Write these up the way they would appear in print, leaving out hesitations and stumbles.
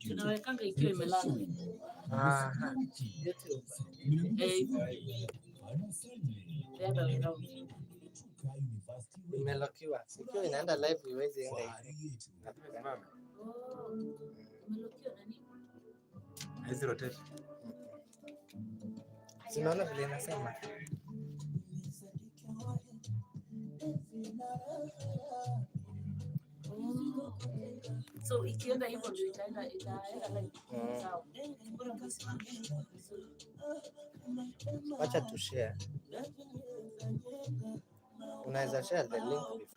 tunawekanga ikiwa imelala. Imelokiwa. Ikiwa inaenda live iweze enda hivi. Imelokiwa nani? Hizi rotate. Sinaona vile nasema. So ikienda hivyo ndio itaenda live. Sawa. Acha tu share. Unaweza share the link.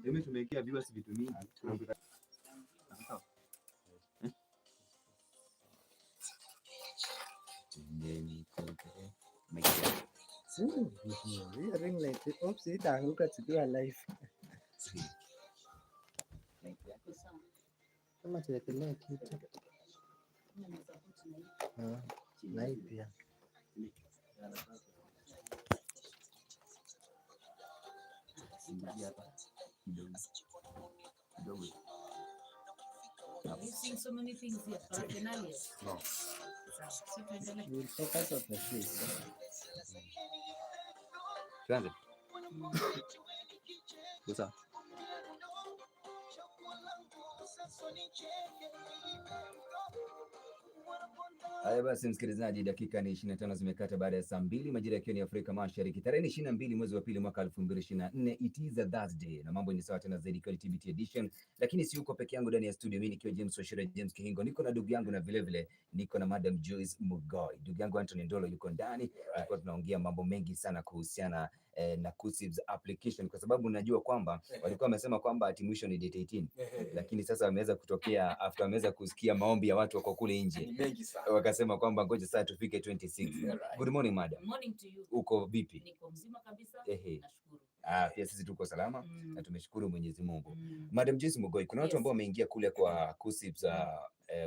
Mimi tumeikia viewers vitu mingi. Ring light. Oops, itaanguka tukiwa live. Kama tuwekelee kitu. Na hii pia. You've seen so many things here. No. We'll focus on the face. Tuanze. Sasa. Haya basi, msikilizaji, dakika ni 25 zimekata baada ya saa 2 majira yakiwa ni Afrika Mashariki. Tarehe 22 mwezi wa pili mwaka 2024. It is a Thursday na mambo ni sawa tena zaidi kwa TBT edition, lakini si uko peke yangu ndani ya studio. Mimi nikiwa James Oshira, James Kihingo, niko na ndugu yangu na vile vile niko na Madam Joyce Mugoi. Ndugu yangu Anthony Ndolo yuko ndani. Tulikuwa tunaongea mambo mengi sana kuhusiana na KUCCPS application, kwa sababu najua kwamba walikuwa wamesema kwamba ati mwisho ni date 18, lakini sasa wameweza kutokea after wameweza kusikia maombi ya watu wako kule nje, wakasema kwamba ngoja sasa tufike 26. Good morning madam. Morning to you. Uko vipi? Niko mzima kabisa. Nashukuru. Pia sisi tuko salama na tumeshukuru Mwenyezi Mungu. Madam Joyce Mugoi, kuna watu ambao wameingia kule kwa KUCCPS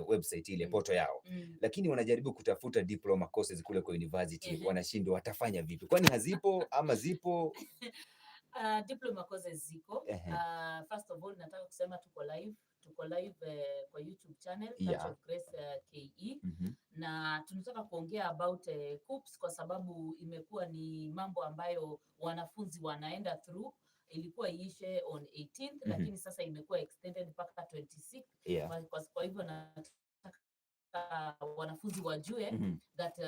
website ile poto yao, lakini wanajaribu kutafuta diploma courses kule kwa university, wanashindwa watafanya vipi? Kwani hazipo ama zipo? Diploma courses ziko. First of all nataka kusema tuko live kwa YouTube channel Touch of Grace KE, na tunataka kuongea about KUCCPS kwa sababu imekuwa ni mambo ambayo wanafunzi wanaenda through. Ilikuwa iishe on 18th, lakini sasa imekuwa extended mpaka 26. Kwa hivyo nataka wanafunzi wajue that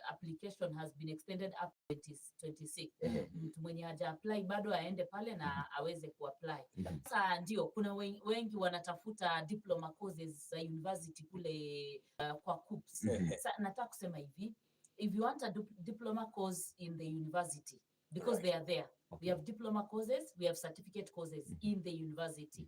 application has been extended up to 26. Mtu mwenye haja apply bado aende pale na aweze kuapply. Sasa ndio kuna wengi wanatafuta diploma courses za university kule kwa KUCCPS. Sasa nataka kusema hivi, if you want a diploma course in the university, because they are there, we have diploma courses, we have certificate courses in the university.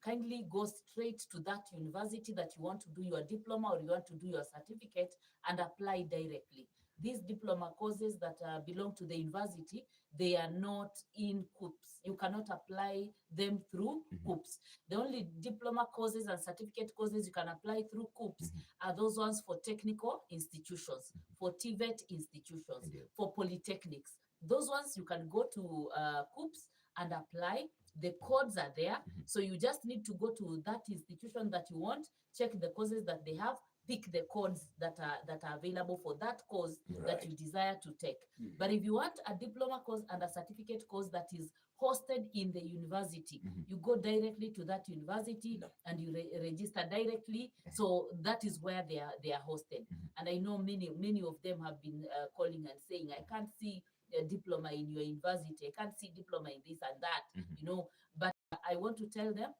Kindly go straight to that university that you want to do your diploma or you want to do your certificate and apply directly. These diploma courses that belong to the university, they are not in KUCCPS. You cannot apply them through KUCCPS. The only diploma courses and certificate courses you can apply through KUCCPS are those ones for technical institutions, for TVET institutions, for polytechnics. Those ones you can go to KUCCPS and apply. The codes are there, so you just need to go to that institution that you want, check the courses that they have, pick the codes that are available for that course that you desire to take. But if you want a diploma course and a certificate course that is hosted in the university, you go directly to that university and you register directly. So that is where they are hosted. And I know many of them have been calling and saying, I can't see a diploma in your university, I can't see diploma in this and that, you know. But I want to tell them,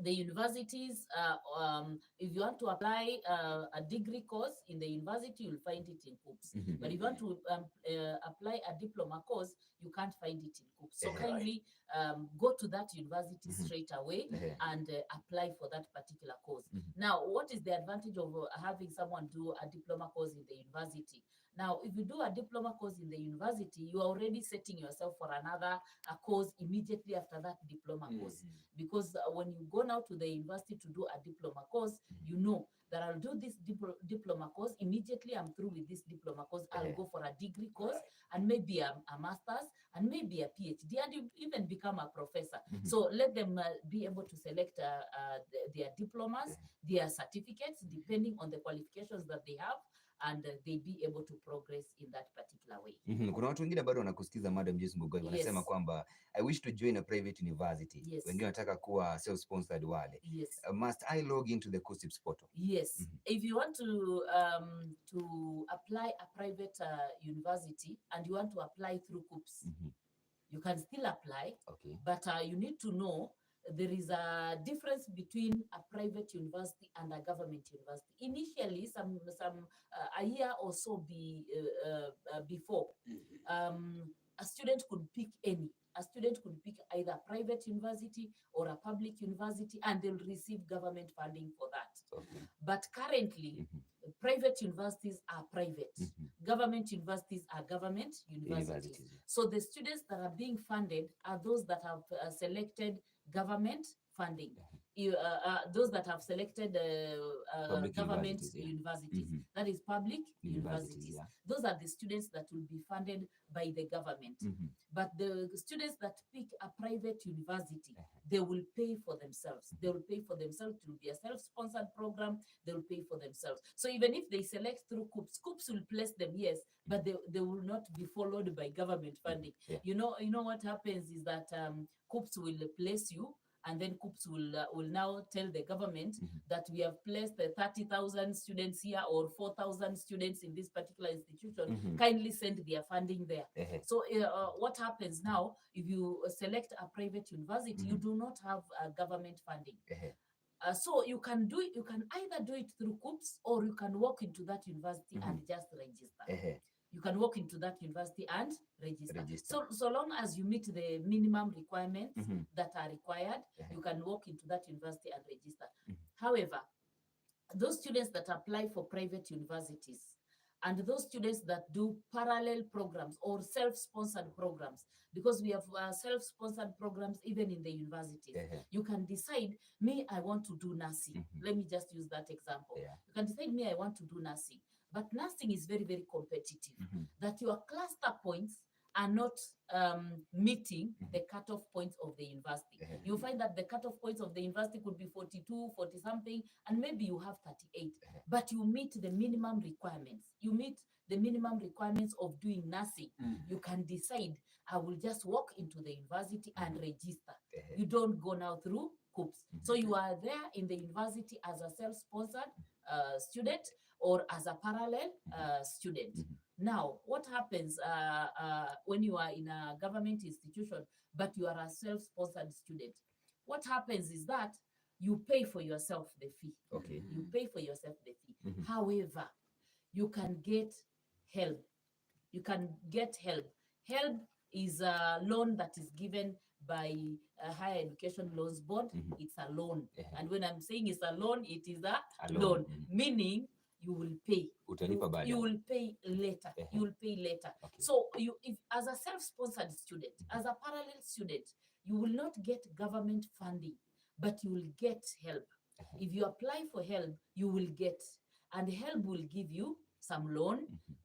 the universities, if you want to apply a degree course in the university, you'll find it in KUCCPS. But if you want to apply a diploma course, you can't find it in KUCCPS. So kindly go to that university straight away and apply for that particular course. Now, what is the advantage of having someone do a diploma course in the university? Now, if you do a diploma course in the university, you are already setting yourself for another course immediately after that diploma course. Because when you go now to the university to do a diploma course, you know that I'll do this diploma course. Immediately I'm through with this diploma course, I'll go for a degree course, and maybe a master's, and maybe a PhD, and you even become a professor. So let them be able to select their diplomas, their certificates, depending on the qualifications that they have, and they be able to progress in that particular way. Kuna watu wengine bado wanakusikiza Madam Joyce Mugoi, wanasema kwamba I wish to join a private university. Wengine wanataka kuwa self-sponsored wale. Must I log into the KUCCPS portal? Yes. If you want to apply a private university and you want to apply through KUCCPS, you can still apply, but you need to know there is a difference between a private university and a government university. Initially, some a year or so before, a student could pick any. A student could pick either a private university or a public university, and they'll receive government funding for that. But currently, private universities are private. Government universities are government universities. So the students that are being funded are those that have selected government funding. Those that have selected government universities. That is public universities. Those are the students that will be funded by the government. But the students that pick a private university, they will pay for themselves. They will pay for themselves. It will be a self-sponsored program. They will pay for themselves. So even if they select through KUCCPS, KUCCPS will place them, yes, but they will not be followed by government funding. You know what happens is that KUCCPS will place you, and then KUCCPS will now tell the government that we have placed 30,000 students here or 4,000 students in this particular institution. Kindly send their funding there. So what happens now, if you select a private university, you do not have government funding. So you can either do it through KUCCPS, or you can walk into that university and just register. You can walk into that university and register. So long as you meet the minimum requirements that are required, you can walk into that university and register. However, those students that apply for private universities and those students that do parallel programs or self-sponsored programs, because we have self-sponsored programs even in the universities. You can decide, me, I want to do nursing. Let me just use that example. You can decide, me, I want to do nursing. But nursing is very, very competitive. That your cluster points are not meeting the cutoff points of the university. You find that the cutoff points of the university could be 42, 40 something, and maybe you have 38. But you meet the minimum requirements. You meet the minimum requirements of doing nursing. You can decide, I will just walk into the university and register. You don't go now through KUCCPS. So you are there in the university as a self-sponsored student or as a parallel student. Now, what happens when you are in a government institution, but you are a self-sponsored student? What happens is that you pay for yourself the fee. You pay for yourself the fee. However, you can get help. You can get help. Help is a loan that is given by a Higher Education Loans Board. It's a loan. And when I'm saying it's a loan, it is a loan. Meaning you will pay. You will pay later. You will pay later. So if as a self-sponsored student, as a parallel student, you will not get government funding, but you will get help. If you apply for help, you will get, and help will give you some loan.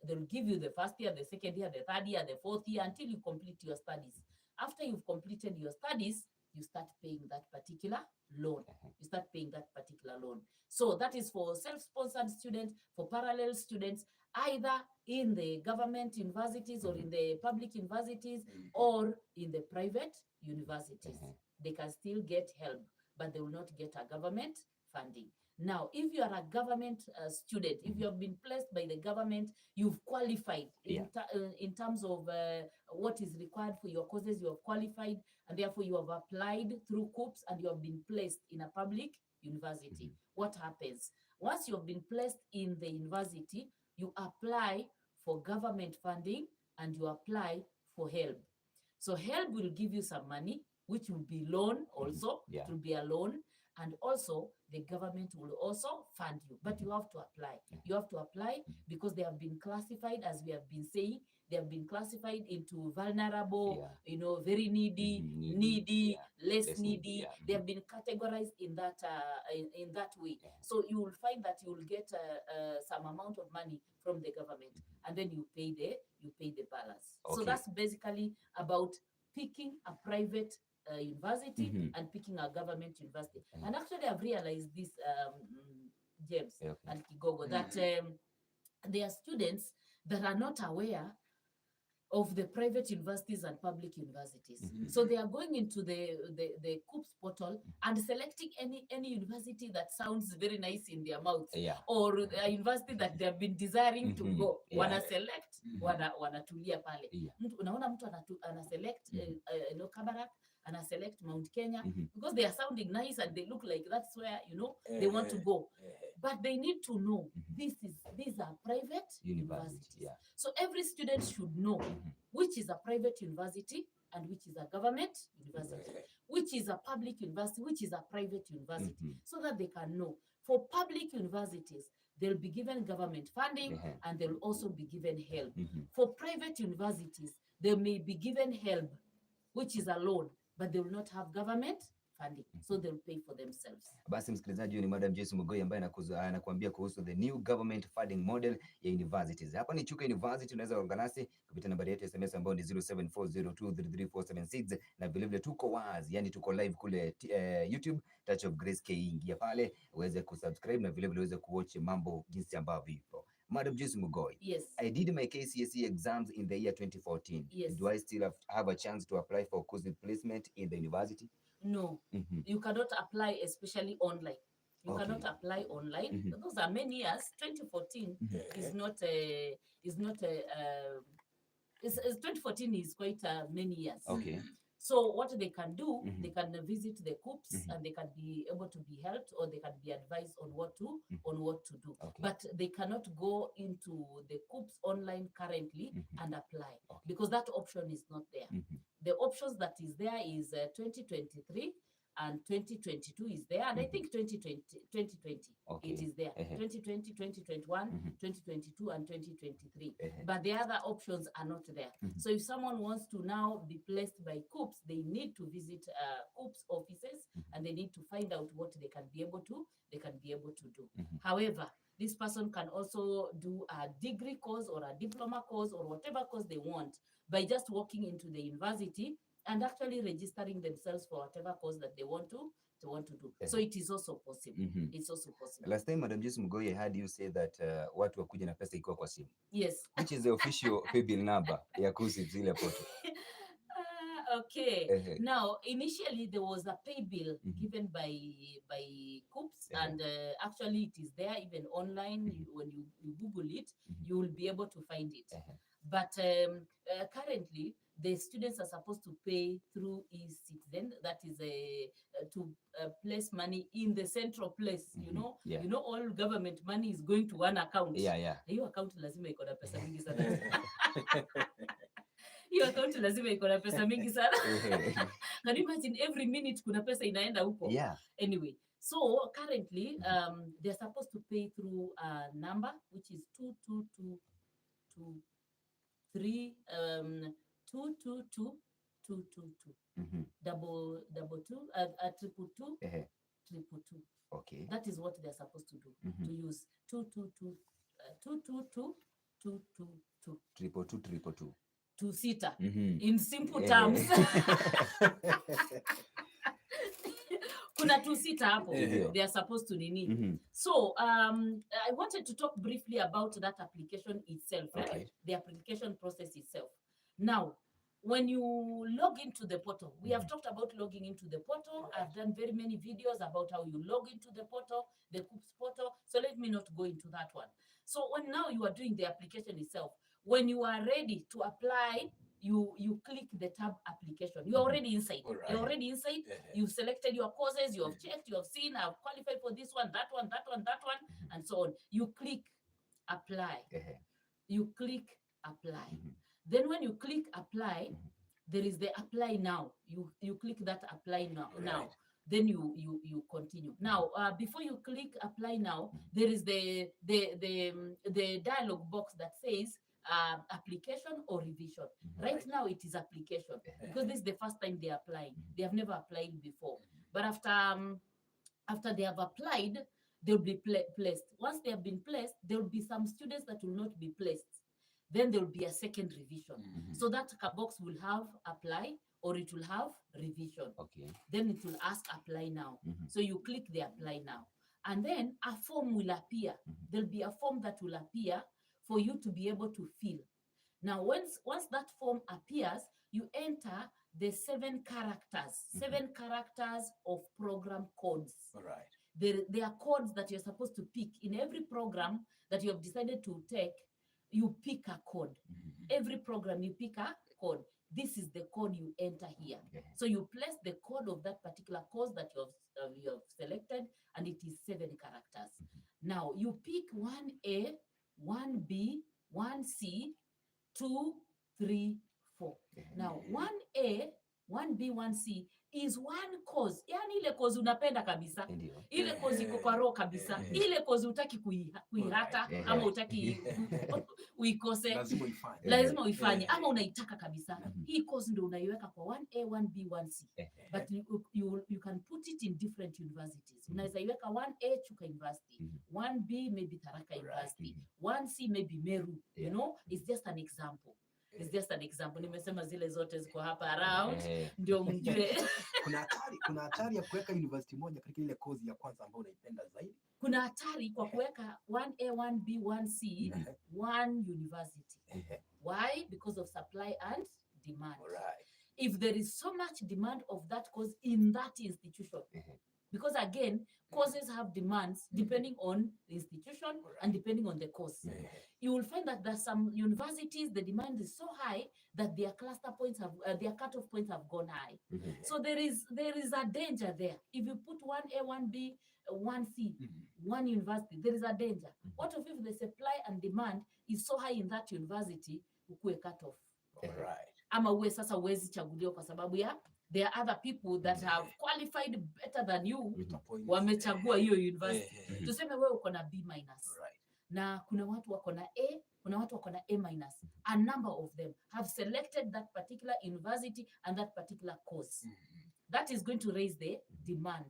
They'll give you the first year, the second year, the third year, the fourth year, until you complete your studies. After you've completed your studies, you start paying that particular loan. You start paying that particular loan. So that is for self-sponsored students, for parallel students, either in the government universities or in the public universities or in the private universities. They can still get help, but they will not get a government funding. Now, if you are a government student, if you have been placed by the government, you've qualified in terms of what is required for your courses, you have qualified, and therefore you have applied through KUCCPS and you have been placed in a public university. What happens? Once you have been placed in the university, you apply for government funding and you apply for help. So help will give you some money, which will be loan also. It will be a loan. And also the government will also fund you, but you have to apply. You have to apply because they have been classified, as we have been saying, they have been classified into vulnerable, very needy, less needy. They have been categorized in that in that way. So you will find that you will get some amount of money from the government, and then you pay the balance. So that's basically about picking a private university and picking a government university. And actually, I've realized this, James and Kigogo, that there are students that are not aware of the private universities and public universities. So they are going into the KUCCPS portal and selecting any university that sounds very nice in their mouths, or a university that they have been desiring to go. Wana select, wanatulia pale. Unaona mtu ana select Kabarak, ana select Mount Kenya, because they are sounding nice and they look like that's where they want to go. But they need to know these are private universities. So every student should know which is a private university and which is a government university, which is a public university, which is a private university, so that they can know. For public universities, they'll be given government funding and they'll also be given help. For private universities, they may be given help, which is a loan, but they will not have government funding, so they'll pay for themselves. Basi msikilizaji, huyu ni Madam Joyce Mugoi ambaye anakuambia kuhusu the new government funding model ya universities. Hapa ni Chuka University, unaweza kuungana nasi kupitia nambari yetu ya SMS ambayo ni 0740233476, na vile vile tuko wazi, yani tuko live kule YouTube, Touch of Grace K. Ingia pale uweze kusubscribe na vile vile uweze kuwatch mambo jinsi ambavyo ipo. Madam Joyce Mugoi, yes, I did my KCSE exams in the year 2014. Yes. Do I still have a chance to apply for KUCCPS placement in the university? No, you cannot apply, especially online. You cannot apply online. Those are many years. 2014 is not 2014 is quite many years. Okay. So what they can do, they can visit the KUCCPS and they can be able to be helped, or they can be advised on what to do. Okay. But they cannot go into the KUCCPS online currently and apply, because that option is not there. The options that is there is 2023 and 2022 is there, and I think 2020 it is there. 2020, 2021, 2022 and 2023. But the other options are not there. So if someone wants to now be placed by KUCCPS, they need to visit KUCCPS offices and they need to find out what they can be able to do. However, this person can also do a degree course or a diploma course or whatever course they want by just walking into the university and actually registering themselves for whatever course that they want to do. So it is also possible. It's also possible. Last time, Madam Joyce Mugoi, I heard you say that watu wakuja na pesa ikiwa kwa simu. Yes. Which is the official pay bill number ya KUCCPS ile portal? Okay. Now, initially there was a pay bill given by KUCCPS, and actually it is there even online. When you Google it, you will be able to find it. But currently, the students are supposed to pay through eCitizen. That is to place money in the central place. You know, all government money is going to one account. Hiyo account lazima iko na pesa mingi sana. Hiyo account lazima iko na pesa mingi sana. Can you imagine every minute kuna pesa inaenda huko? Anyway, so currently they're supposed to pay through a number which is 222223 222 double two triple two. Okay, that is what they're supposed to do, to use 222 triple two two sita in simple terms. Kuna two sita hapo, they are supposed to nini. So I wanted to talk briefly about that application itself, the application process itself. Now, when you log into the portal, we have talked about logging into the portal. I've done very many videos about how you log into the portal, the KUCCPS portal. So let me not go into that one. So when now you are doing the application itself, when you are ready to apply, you click the tab application. You're already inside. You're already inside. You've selected your courses. You have checked. You have seen. I've qualified for this one, that one, and so on. You click apply. You click apply. Then when you click apply, there is the apply now. You click that apply now. then you continue. Now, before you click apply now, there is the dialog box that says application or revision. Right now it is application because this is the first time they are applying. They have never applied before. But after they have applied, they'll be placed. Once they have been placed, there will be some students that will not be placed. Then there will be a second revision. So that box will have apply or it will have revision. Okay. Then it will ask apply now. So you click the apply now. And then a form will appear. There'll be a form that will appear for you to be able to fill. Now, once that form appears, you enter the 7 characters, 7 characters of program codes. All right. There are codes that you're supposed to pick. In every program that you have decided to take, you pick a code. Every program you pick a code. This is the code you enter here. So you place the code of that particular course that you have selected, and it is 7 characters. Now you pick 1A, 1B, 1C, 2, 3, 4. Now 1A, 1B, 1C is one course. Yani ile course unapenda kabisa. Ile course iko kwa roho kabisa. Ile course utaki kuihata ama utaki uikose. Lazima uifanye ama unaitaka kabisa. Hii course ndio unaiweka kwa 1A, 1B, 1C. But you can put it in different universities. Unaweza iweka 1A Chuka University, 1B maybe Tharaka University, 1C maybe Meru. You know, it's just an example. It's just an example. Nimesema zile zote ziko hapa around ndio mjue. Kuna hatari ya kuweka university moja katika ile course ya kwanza ambayo unaipenda zaidi. Kuna hatari kwa kuweka 1A, 1B, 1C, one university. Why? Because of supply and demand. Right. If there is so much demand of that course in that institution, because again, courses have demands depending on the institution and depending on the course. You will find that there's some universities, the demand is so high that their cluster points have, their cutoff points have gone high. So there is a danger there. If you put 1A, 1B, 1C, one university, there is a danger. What if the supply and demand is so high in that university, ukue cut off? Right. Ama uwe sasa uwezi chaguliwa kwa sababu ya there are other people that have qualified better than you, wamechagua hiyo university. Tuseme wewe uko na B-. Na kuna watu wako na A, kuna watu wako na A-. A number of them have selected that particular university and that particular course. That is going to raise the demand.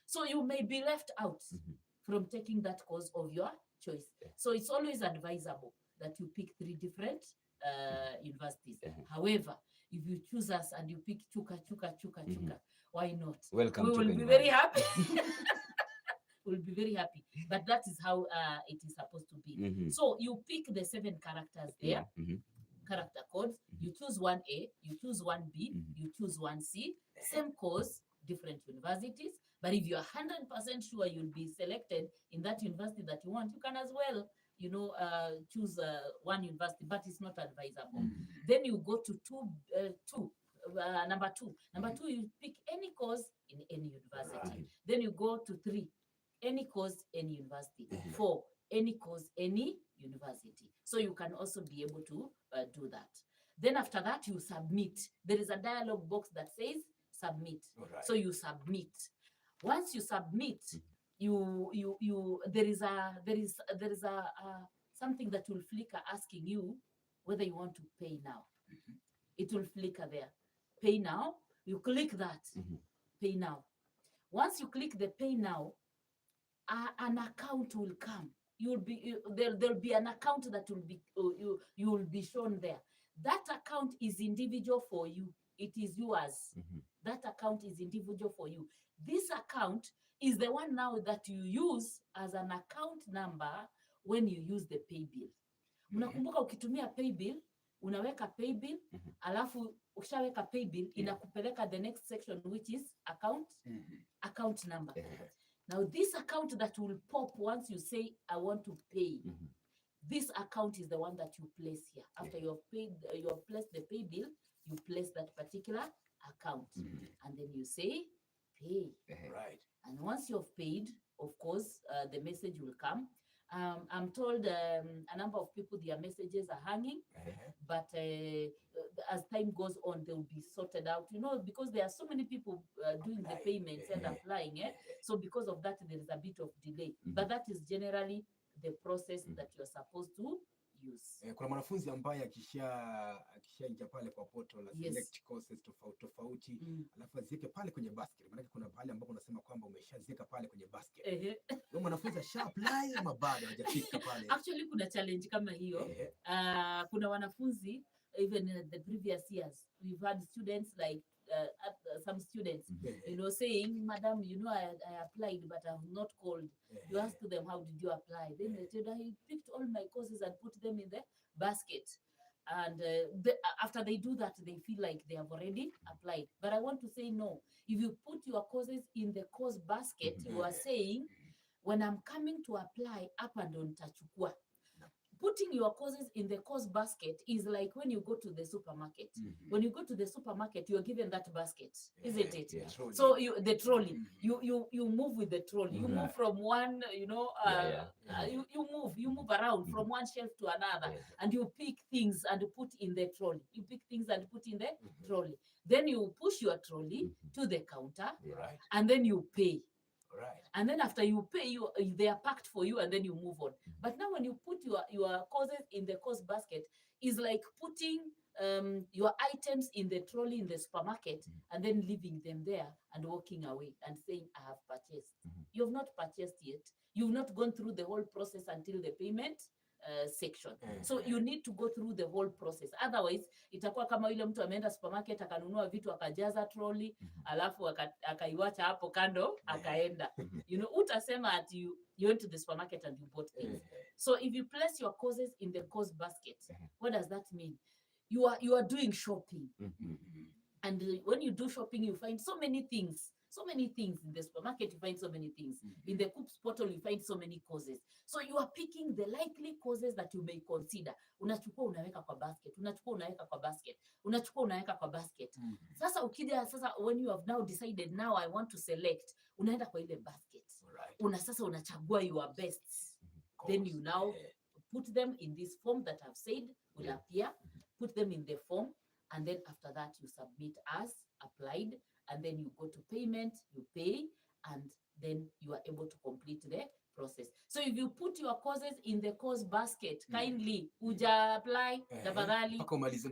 So you may be left out from taking that course of your choice. So it's always advisable that you pick 3 different universities. However, if you choose us and you pick Chuka, why not? Welcome. We will be very happy. We'll be very happy. But that is how it is supposed to be. So you pick the 7 characters there, character codes. You choose 1A, you choose 1B, you choose 1C. Same course, different universities. But if you're 100% sure you'll be selected in that university that you want, you can as well, you know, choose one university, but it's not advisable. Then you go to number two. Number 2, you pick any course in any university. Then you go to 3, any course, any university. 4, any course, any university. So you can also be able to do that. Then after that, you submit. There is a dialog box that says submit. So you submit. Once you submit, there is something that will flicker asking you whether you want to pay now. It will flicker there. Pay now. You click that. Pay now. Once you click the pay now, an account will come. There'll be an account that will be you will be shown there. That account is individual for you. It is yours. That account is individual for you. This account is the one now that you use as an account number when you use the pay bill. Unakumbuka ukitumia pay bill, unaweka pay bill, alafu ukishaweka pay bill, inakupeleka the next section which is account number. Now this account that will pop once you say I want to pay, this account is the one that you place here. After you have paid, you have placed the pay bill, you place that particular account, and then you say pay. Right. And once you have paid, of course, the message will come. I'm told a number of people, their messages are hanging, but as time goes on, they will be sorted out, because there are so many people doing the payments and applying. So because of that, there is a bit of delay. But that is generally the process that you're supposed to use. Kuna mwanafunzi ambaye akishaingia pale kwa portal na select courses tofauti alafu aziweke pale kwenye basket. Maana kuna pale ambapo unasema kwamba umeshaziweka pale kwenye basket. Wewe mwanafunzi asha apply ama bado hajafika pale? Actually kuna challenge kama hiyo. Kuna wanafunzi even in the previous years we've had students like some students saying, madam, I applied but I have not called. You ask them, how did you apply? Then they said, I picked all my courses and put them in the basket. And after they do that, they feel like they have already applied. But I want to say no. If you put your courses in the course basket, you are saying, when I'm coming to apply, up and on tachukua. Putting your courses in the course basket is like when you go to the supermarket. When you go to the supermarket, you are given that basket, isn't it? So the trolley, you move with the trolley. You move from one, you move around from one shelf to another, and you pick things and put in the trolley. You pick things and put in the trolley. Then you push your trolley to the counter, and then you pay. And then after you pay, they are packed for you, and then you move on. But now when you put your courses in the course basket, is like putting your items in the trolley in the supermarket and then leaving them there and walking away and saying, I have purchased. You have not purchased yet. You've not gone through the whole process until the payment section. So you need to go through the whole process. Otherwise, itakuwa kama yule mtu ameenda supermarket akanunua vitu akajaza trolley, alafu akaiwacha hapo kando akaenda. Utasema at you went to the supermarket and you bought things. So if you place your courses in the course basket, what does that mean? You are doing shopping. And when you do shopping, you find so many things. So many things in the supermarket, you find so many things. In the KUCCPS portal, you find so many causes. So you are picking the likely causes that you may consider. Unachukua unaweka kwa basket. Unachukua unaweka kwa basket. Unachukua unaweka kwa basket. Sasa ukija, when you have now decided, now I want to select, unaenda kwa ile basket. Sasa unachagua your best. Then you now put them in this form that I've said will appear. Put them in the form. And then after that, you submit as applied. And then you go to payment, you pay, and then you are able to complete the process. So if you put your courses in the course basket, kindly, uja apply, tafadhali,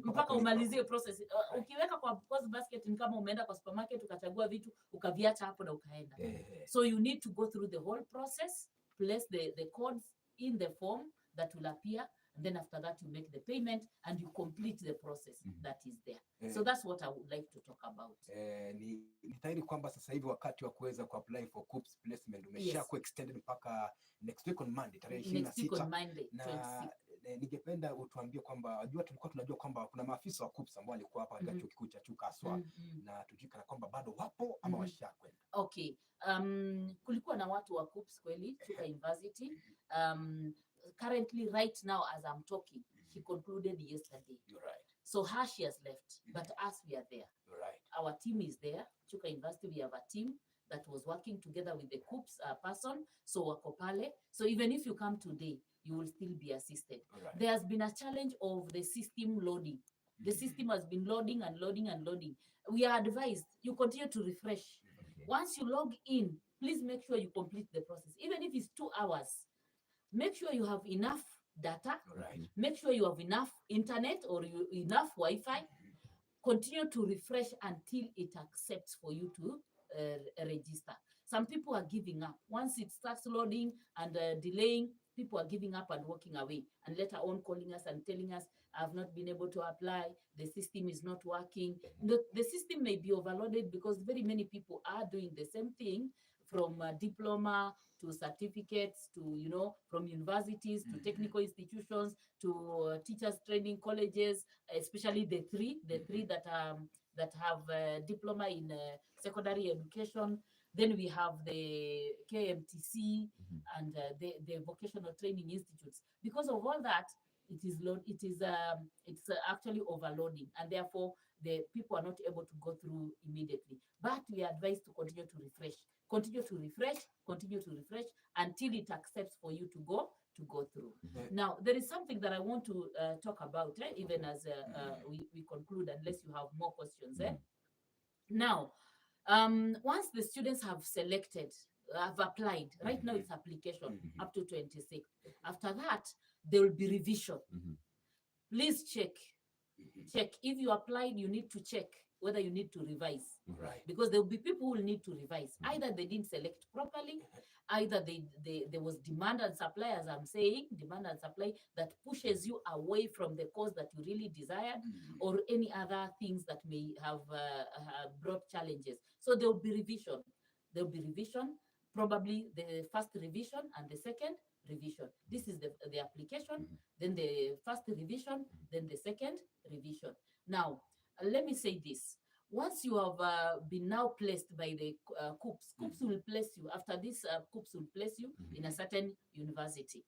mpaka umalizie process. Ukiweka kwa course basket ni kama umeenda kwa supermarket, ukachagua vitu, ukaviacha hapo na ukaenda. So you need to go through the whole process, place the codes in the form that will appear, and then after that you make the payment and you complete the process that is there. So that's what I would like to talk about. Ni dhahiri kwamba sasa hivi wakati wa kuweza kuapply for KUCCPS placement umeshakuwa extended mpaka next week on Monday tarehe 26. Next week on Monday 26. Ningependa utuambie kwamba tulikuwa tunajua kwamba kuna maafisa wa KUCCPS ambao walikuwa hapa katika chuo kikuu cha KUCCPS na tujikana kwamba bado wapo ama washakwenda. Okay. Kulikuwa na watu wa KUCCPS kweli Chuka University. Currently, right now, as I'm talking, she concluded yesterday. You're right. So her, she has left, but us, we are there. You're right. Our team is there. Chuka University, we have a team that was working together with the KUCCPS person. So wako pale. So even if you come today, you will still be assisted. Right. There has been a challenge of the system loading. The system has been loading and loading and loading. We are advised, you continue to refresh. Once you log in, please make sure you complete the process. Even if it's 2 hours, make sure you have enough data. Right. Make sure you have enough internet or enough Wi-Fi. Continue to refresh until it accepts for you to register. Some people are giving up. Once it starts loading and delaying, people are giving up and walking away. And later on calling us and telling us, I've not been able to apply. The system is not working. The system may be overloaded because very many people are doing the same thing, from diploma to certificates to, from universities to technical institutions to teachers training colleges, especially the three that have diploma in secondary education. Then we have the KMTC and the vocational training institutes. Because of all that, it's actually overloading, and therefore the people are not able to go through immediately. But we are advised to continue to refresh until it accepts for you to go to go through. Now, there is something that I want to talk about, even as we conclude, unless you have more questions. Now, once the students have selected, have applied, right now it's application up to 26. After that, there will be revision. Please check. If you applied, you need to check whether you need to revise. Because there will be people who will need to revise. Either they didn't select properly, either there was demand and supply, as I'm saying, demand and supply that pushes you away from the course that you really desired, or any other things that may have brought challenges. So there will be revision. There will be revision, probably the first revision and the second revision. This is the application, then the first revision, then the second revision. Now, let me say this. Once you have been now placed by the KUCCPS will place you, after this KUCCPS will place you in a certain university.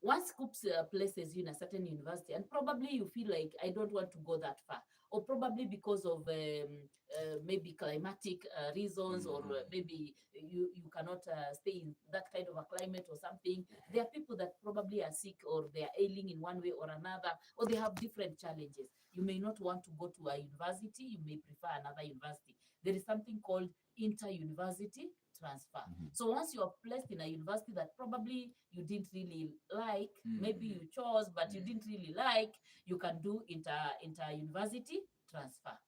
Once KUCCPS places you in a certain university, and probably you feel like, I don't want to go that far, or probably because of maybe climatic reasons, or maybe you cannot stay in that kind of a climate or something. There are people that probably are sick, or they are ailing in one way or another, or they have different challenges. You may not want to go to a university, you may prefer another university. There is something called inter-university transfer. So once you are placed in a university that probably you didn't really like, maybe you chose, but you didn't really like, you can do inter-university transfer.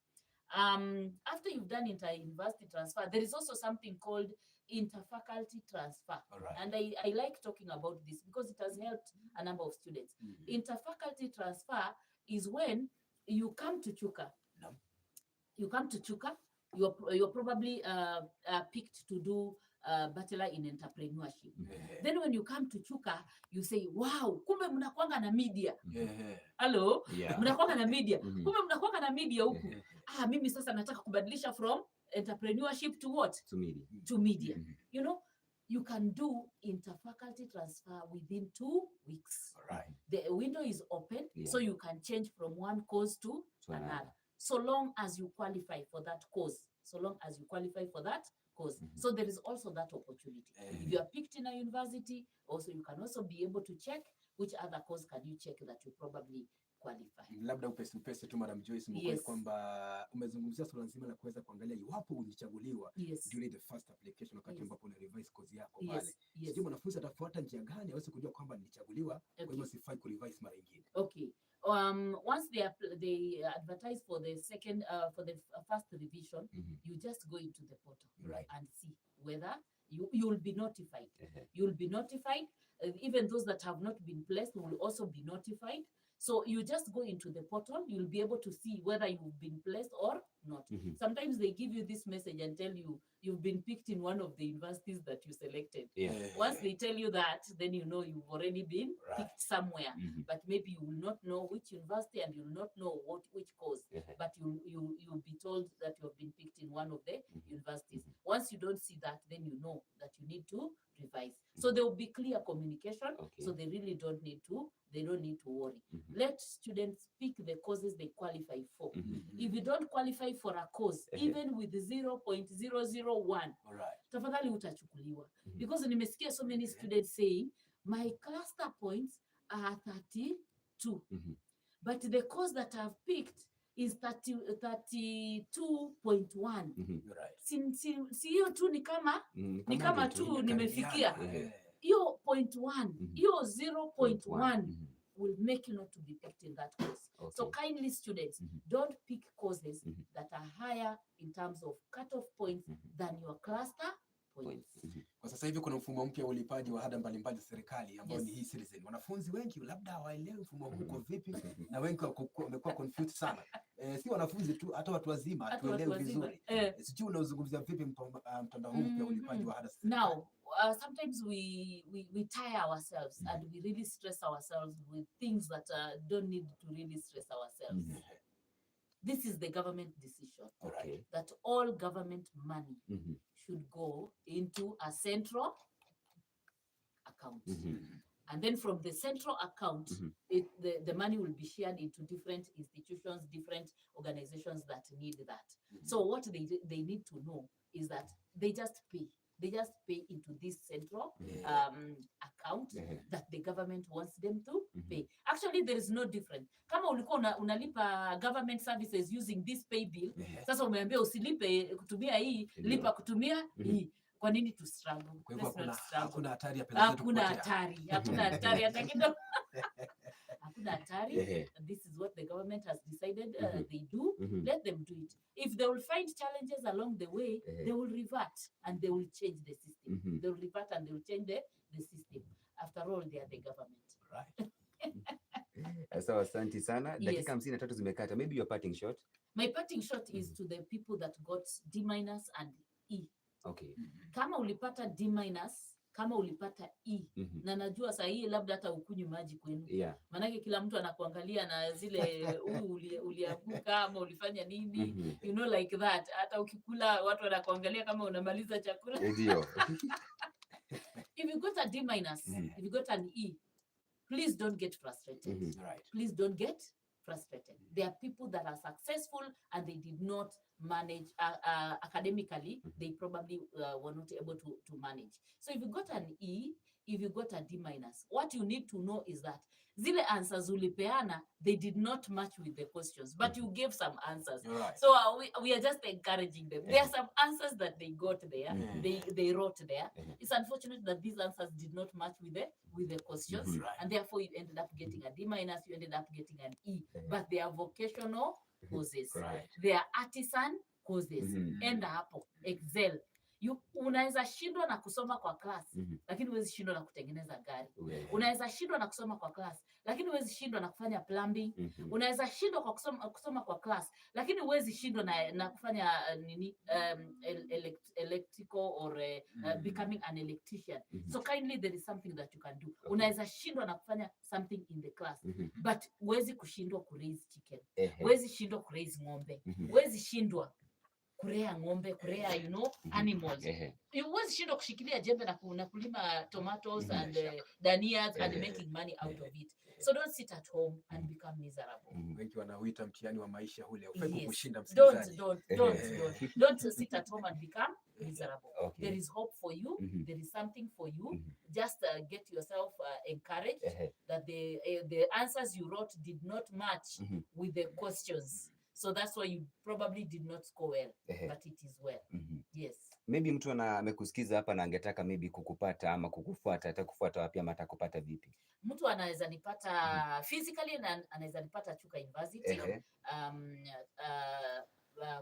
After you've done inter-university transfer, there is also something called inter-faculty transfer. And I like talking about this because it has helped a number of students. Inter-faculty transfer is when you come to KUCCPS. You come to KUCCPS, you're probably picked to do bachelor in entrepreneurship. Then when you come to KUCCPS, you say, wow, kumbe mnakuanga na media. Hello? Mnakuanga na media. Kumbe mnakuanga na media huku. Mimi sasa nataka kubadilisha from entrepreneurship to what? To media. You know, you can do inter-faculty transfer within 2 weeks. The window is open, so you can change from one course to another. So long as you qualify for that course. So there is also that opportunity. If you are picked in a university, also you can also be able to check which other course can you check that you probably qualify. Labda upesi tu Madam Joyce Mugoi, kwamba umezungumzia swala nzima la kuweza kuangalia iwapo ulichaguliwa during the first application, wakati ambapo una revise course yako pale. Sijui mwanafunzi atafuata njia gani aweze kujua kwamba nilichaguliwa, kwa hivyo sifai ku revise mara nyingine. Okay. Once they advertise for the second for the first revision, you just go into the portal and see whether you will be notified. You will be notified. Even those that have not been placed will also be notified. So you just go into the portal, you'll be able to see whether you've been placed or not. Sometimes they give you this message and tell you you've been picked in one of the universities that you selected. Once they tell you that, then you know you've already been picked somewhere. But maybe you will not know which university, and you will not know which course. But you'll be told that you have been picked in one of the universities. Once you don't see that, then you know that you need to revise. So there will be clear communication. So they really don't need to worry. Let students pick the courses they qualify for. If you don't qualify for a course, even with 0.001, tafadhali utachukuliwa. Because nimesikia so many students saying, my cluster points are 32. But the course that I've picked is 32.1. Si hiyo tu ni kama tu nimefikia. Hiyo 0.1, hiyo 0.1 will make you not to be picked in that course. So kindly students, don't pick courses that are higher in terms of cutoff points than your cluster points. Kwa sasa hivi kuna mfumo mpya wa ulipaji wa ada mbalimbali serikali ambao ni e-citizen. Wanafunzi wengi labda hawaelewi mfumo huu uko vipi, na wengi wamekuwa confused sana. Si wanafunzi tu, hata watu wazima hatuelewi vizuri. Sijui unazungumzia vipi mtandao huu mpya wa ulipaji wa ada serikali? Now, sometimes we tire ourselves and we really stress ourselves with things that don't need to really stress ourselves. This is the government decision that all government money should go into a central account. And then from the central account, the money will be shared into different institutions, different organizations that need that. So what they need to know is that they just pay into this central account that the government wants them to pay. Actually, there is no difference. Kama ulikuwa unalipa government services using this pay bill, sasa umeambia usilipe kutumia hii, lipa kutumia hii. Kwa nini tu struggle? Kwa hivyo hakuna hatari ya pesa zetu kupotea. Hakuna hatari hata kidogo. Hakuna hatari. This is what the government has decided they do. Let them do it. If they will find challenges along the way, they will revert and they will change the system. They will revert and they will change the system. After all, they are the government. Right. Sawa, asante sana. Dakika 53 zimekata. Maybe your parting shot. My parting shot is to the people that got D- and E. Okay. Kama ulipata D-, kama ulipata E, na najua saa hii labda hata ukunywi maji kwenu. Manake kila mtu anakuangalia na zile ulianguka ama ulifanya nini. You know, like that. Hata ukikula watu wanakuangalia kama unamaliza chakula. Ndio. If you got a D-, if you got an E, please don't get frustrated. Right. Please don't get frustrated. There are people that are successful and they did not manage academically. They probably were not able to manage. So if you got an E, if you got a D-, what you need to know is that zile answers ulipeana, they did not match with the questions, but you gave some answers. Right. So we are just encouraging them. There are some answers that they got there, they wrote there. It's unfortunate that these answers did not match with the questions, and therefore you ended up getting a D-, you ended up getting an E. But they are vocational courses, they are artisan courses. Enda hapo, excel. Unaweza shindwa na kusoma kwa class, lakini huwezi shindwa na kutengeneza gari. Unaweza shindwa na kusoma kwa class, lakini huwezi shindwa na kufanya plumbing. Unaweza shindwa kwa kusoma kwa class, lakini huwezi shindwa na kufanya electrical or becoming an electrician. So kindly, there is something that you can do. Unaweza shindwa na kufanya something in the class, but huwezi kushindwa ku raise chicken. Huwezi shindwa ku raise ng'ombe. Huwezi shindwa kurea ng'ombe, kurea, you know, animals. Huwezi shindwa kushikilia jembe na kulima tomatoes and danias and making money out of it. So don't sit at home and become miserable. Wengi wanauita mtihani wa maisha ule, ufai kushinda msikilizaji. Don't sit at home and become miserable. There is hope for you. There is something for you. Just get yourself encouraged that the answers you wrote did not match with the questions. So that's why you probably did not score well, but it is well. Yes. Maybe mtu amekusikiza hapa na angetaka maybe kukupata ama kukufuata, atakufuata wapi ama atakupata vipi? Mtu anaweza nipata physically na anaweza nipata Chuka University.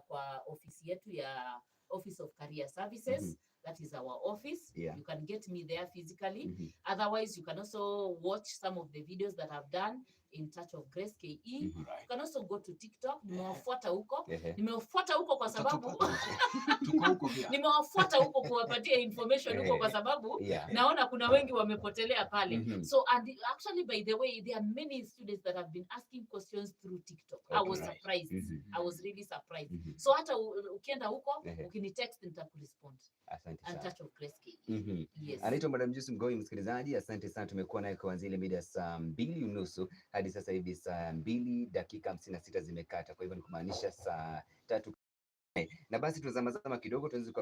Kwa ofisi yetu ya Office of Career Services. That is our office. You can get me there physically. Otherwise, you can also watch some of the videos that I've done in Touch of Grace KE. You can also go to TikTok. Nimewafuata huko. Nimewafuata huko kwa sababu tuko huko pia. Nimewafuata huko kuwapatia information huko kwa sababu naona kuna wengi wamepotelea pale. So and actually, by the way, there are many students that have been asking questions through TikTok. I was surprised. I was really surprised. So hata ukienda huko, ukinitext nitakurespond. Asante sana. Touch of Grace KE. Yes. Anaitwa Madam Joyce Mgoi, msikilizaji. Asante sana, tumekuwa naye kuanzia ile mida saa 2:30 hadi sasa hivi saa 2:56 zimekata. Kwa hivyo ni kumaanisha saa 3. Na basi tuzamazama kidogo, tuanze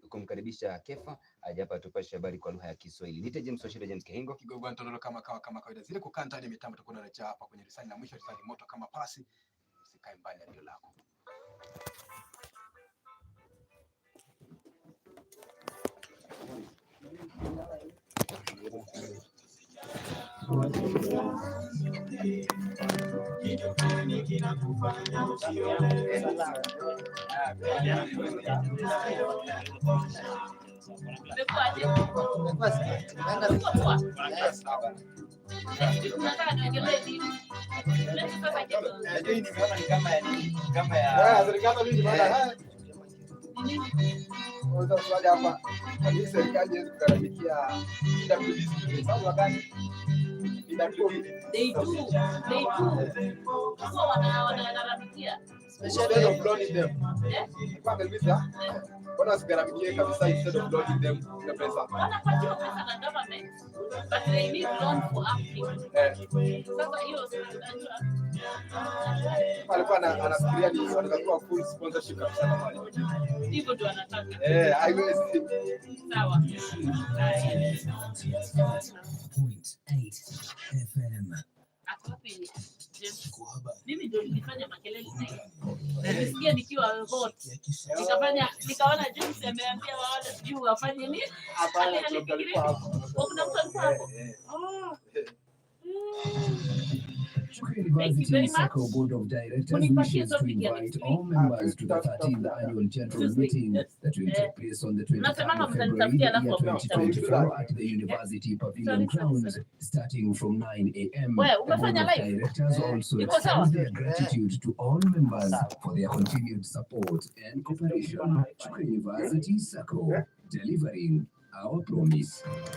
kumkaribisha Kefa aje hapa tupashe habari kwa lugha ya Kiswahili. Nite James Washira, James Kehingo. Kigogo Antonolo kama kawaida. Zile kukaa ndani ya mitambo tutakuwa na hapa kwenye risali na mwisho risali moto kama pasi. Usikae mbali na lako. Serikali kugaramikia They do. So wanagaramikia. Instead of loading them. Wanagaramikia kabisa instead of loading them the pesa. Wanapatiwa pesa na government, but they need loan for applicants. Sasa hiyo alikuwa anafikiria ni wanatakiwa full sponsorship kabisa kama hivyo ndio wanataka. Haiwezi. Sawa. 90.8 FM. Mimi ndio nilifanya makelele nilisikia nikiwa hot. Nikaona James ameambia wale sijui wafanye nini. Hapana, alifikiria kuna mtu alikuwa hapo. University Sacco Board of Directors wishes to invite all members to the 13th annual general meeting that will take place on the 23rd of February, year 2024 at the University Pavilion Grounds, starting from 9 a.m. The Board of Directors also extends their gratitude to all members for their continued support and cooperation. University Sacco, delivering our promise.